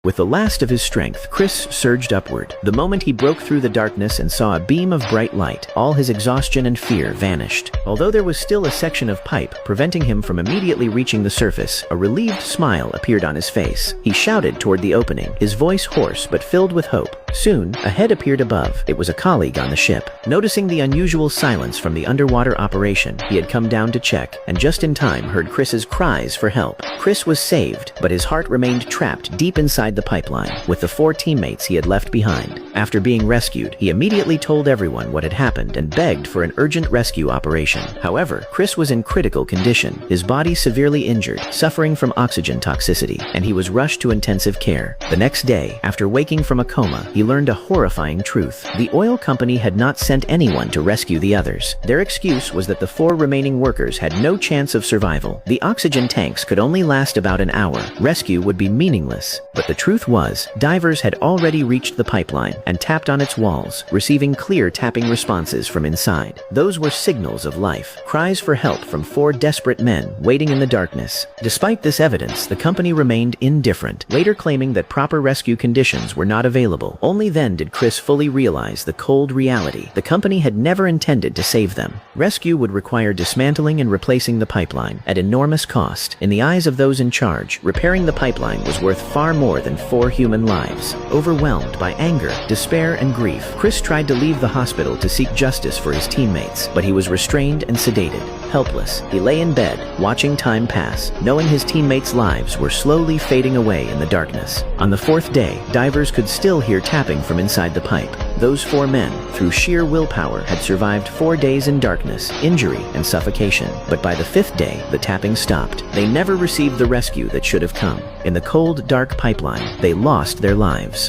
With the last of his strength, Chris surged upward. The moment he broke through the darkness and saw a beam of bright light, all his exhaustion and fear vanished. Although there was still a section of pipe preventing him from immediately reaching the surface, a relieved smile appeared on his face. He shouted toward the opening, his voice hoarse but filled with hope. Soon, a head appeared above. It was a colleague on the ship. Noticing the unusual silence from the underwater operation, he had come down to check, and just in time heard Chris's cries for help. Chris was saved, but his heart remained trapped deep inside the pipeline, with the 4 teammates he had left behind. After being rescued, he immediately told everyone what had happened and begged for an urgent rescue operation. However, Chris was in critical condition, his body severely injured, suffering from oxygen toxicity, and he was rushed to intensive care. The next day, after waking from a coma, he learned a horrifying truth. The oil company had not sent anyone to rescue the others. Their excuse was that the 4 remaining workers had no chance of survival. The oxygen tanks could only last about an hour. Rescue would be meaningless. But the truth was, divers had already reached the pipeline and tapped on its walls, receiving clear tapping responses from inside. Those were signals of life, cries for help from 4 desperate men waiting in the darkness. Despite this evidence, the company remained indifferent, later claiming that proper rescue conditions were not available. Only then did Chris fully realize the cold reality. The company had never intended to save them. Rescue would require dismantling and replacing the pipeline at enormous cost. In the eyes of those in charge, repairing the pipeline was worth far more than 4 human lives. Overwhelmed by anger, despair, and grief, Chris tried to leave the hospital to seek justice for his teammates, but he was restrained and sedated. Helpless, he lay in bed, watching time pass, knowing his teammates' lives were slowly fading away in the darkness. On the 4th day, divers could still hear tapping from inside the pipe. Those 4 men, through sheer willpower, had survived 4 days in darkness, injury, and suffocation. But by the 5th day, the tapping stopped. They never received the rescue that should have come. In the cold, dark pipeline, they lost their lives.